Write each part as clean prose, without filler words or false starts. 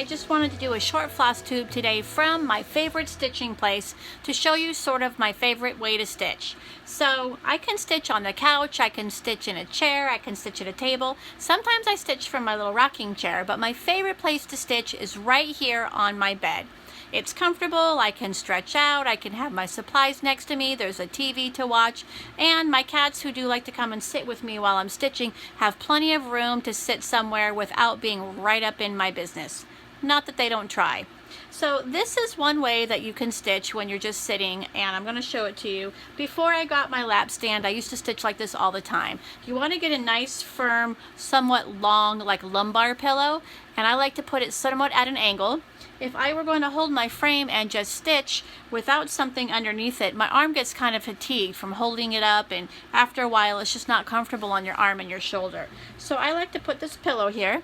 I just wanted to do a short floss tube today from my favorite stitching place to show you sort of my favorite way to stitch. So I can stitch on the couch, I can stitch in a chair, I can stitch at a table. Sometimes I stitch from my little rocking chair, but my favorite place to stitch is right here on my bed. It's comfortable, I can stretch out, I can have my supplies next to me, there's a TV to watch, and my cats who do like to come and sit with me while I'm stitching have plenty of room to sit somewhere without being right up in my business. Not that they don't try. So this is one way that you can stitch when you're just sitting, and I'm going to show it to you. Before I got my lap stand, I used to stitch like this all the time. You want to get a nice, firm, somewhat long, like lumbar pillow, and I like to put it somewhat at an angle. If I were going to hold my frame and just stitch without something underneath it, my arm gets kind of fatigued from holding it up, and after a while it's just not comfortable on your arm and your shoulder. So I like to put this pillow here,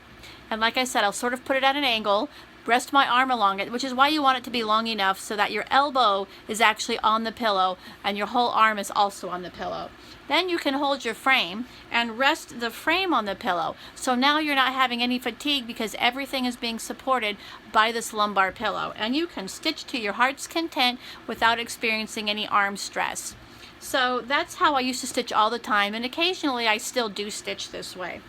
and like I said, I'll sort of put it at an angle, rest my arm along it, which is why you want it to be long enough so that your elbow is actually on the pillow and your whole arm is also on the pillow. Then you can hold your frame and rest the frame on the pillow. So now you're not having any fatigue because everything is being supported by this lumbar pillow. And you can stitch to your heart's content without experiencing any arm stress. So that's how I used to stitch all the time, and occasionally I still do stitch this way.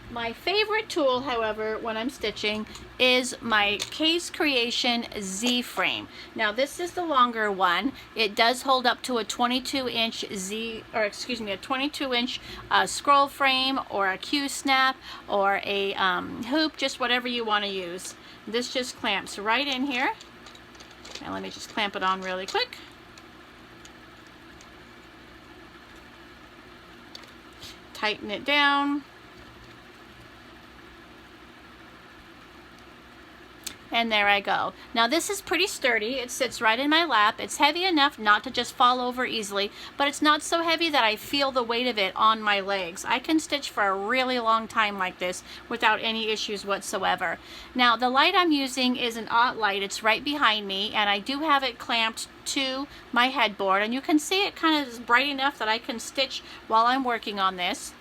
My favorite tool, however, when I'm stitching is my Case Creation Z-frame. Now this is the longer one. It does hold up to a 22-inch a 22-inch scroll frame or a Q-snap or a hoop, just whatever you want to use. This just clamps right in here. And let me just clamp it on really quick. Tighten it down. And there I go. Now this is pretty sturdy. It sits right in my lap. It's heavy enough not to just fall over easily, but it's not so heavy that I feel the weight of it on my legs. I can stitch for a really long time like this without any issues whatsoever. Now the light I'm using is an Otlight. It's right behind me, and I do have it clamped to my headboard, and you can see it kind of is bright enough that I can stitch while I'm working on this.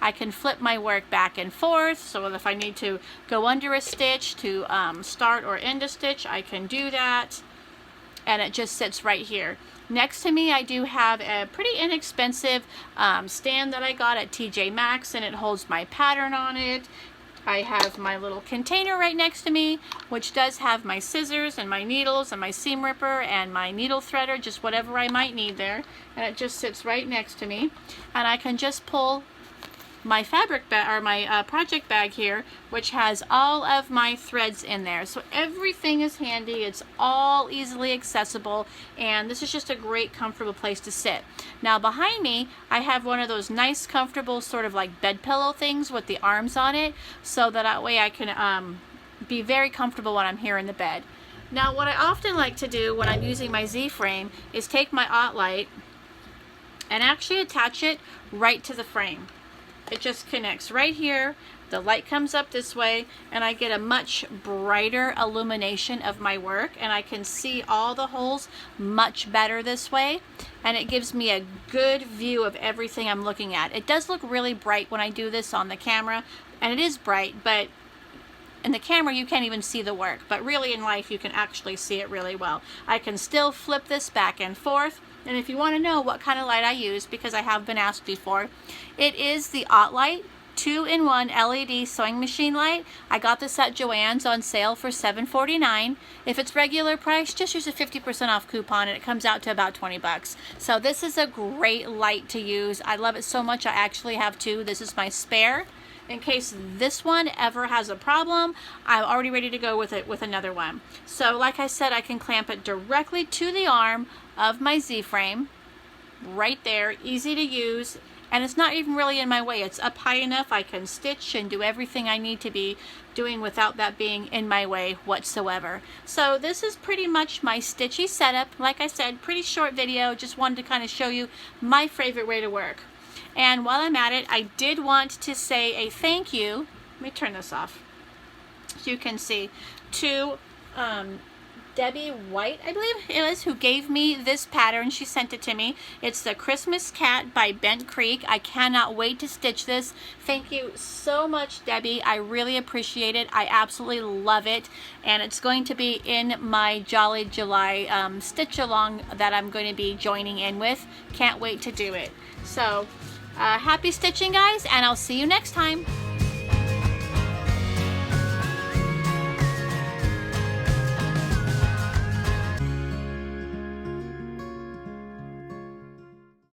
I can flip my work back and forth, so if I need to go under a stitch to start or end a stitch, I can do that. And it just sits right here. Next to me, I do have a pretty inexpensive stand that I got at TJ Maxx, and it holds my pattern on it. I have my little container right next to me, which does have my scissors and my needles and my seam ripper and my needle threader, just whatever I might need there. And it just sits right next to me. And I can just pull my fabric bag, or my project bag here, which has all of my threads in there. So everything is handy, it's all easily accessible, and this is just a great comfortable place to sit. Now behind me I have one of those nice comfortable sort of like bed pillow things with the arms on it, so that way I can be very comfortable when I'm here in the bed. Now what I often like to do when I'm using my Z-frame is take my Otlight and actually attach it right to the frame. It just connects right here. The light comes up this way, and I get a much brighter illumination of my work, and I can see all the holes much better this way, and it gives me a good view of everything I'm looking at. It does look really bright when I do this on the camera, and it is bright, but in the camera you can't even see the work, but really in life you can actually see it really well. I can still flip this back and forth. And if you want to know what kind of light I use, because I have been asked before, it is the Otlight 2-in-1 LED sewing machine light. I got this at Joann's on sale for $7.49. If it's regular price, just use a 50% off coupon and it comes out to about 20 bucks. So this is a great light to use. I love it so much I actually have two. This is my spare. In case this one ever has a problem, I'm already ready to go with it with another one. So like I said, I can clamp it directly to the arm of my Z-frame right there, easy to use, and it's not even really in my way. It's up high enough I can stitch and do everything I need to be doing without that being in my way whatsoever. So this is pretty much my Stitchy setup. Like I said, pretty short video, just wanted to kind of show you my favorite way to work. And while I'm at it, I did want to say a thank you. Let me turn this off so you can see, to Debbie White, I believe it was, who gave me this pattern. She sent it to me. It's the Christmas Cat by Bent Creek. I cannot wait to stitch this. Thank you so much, Debbie. I really appreciate it. I absolutely love it. And it's going to be in my Jolly July stitch along that I'm going to be joining in with. Can't wait to do it. So happy stitching, guys, and I'll see you next time.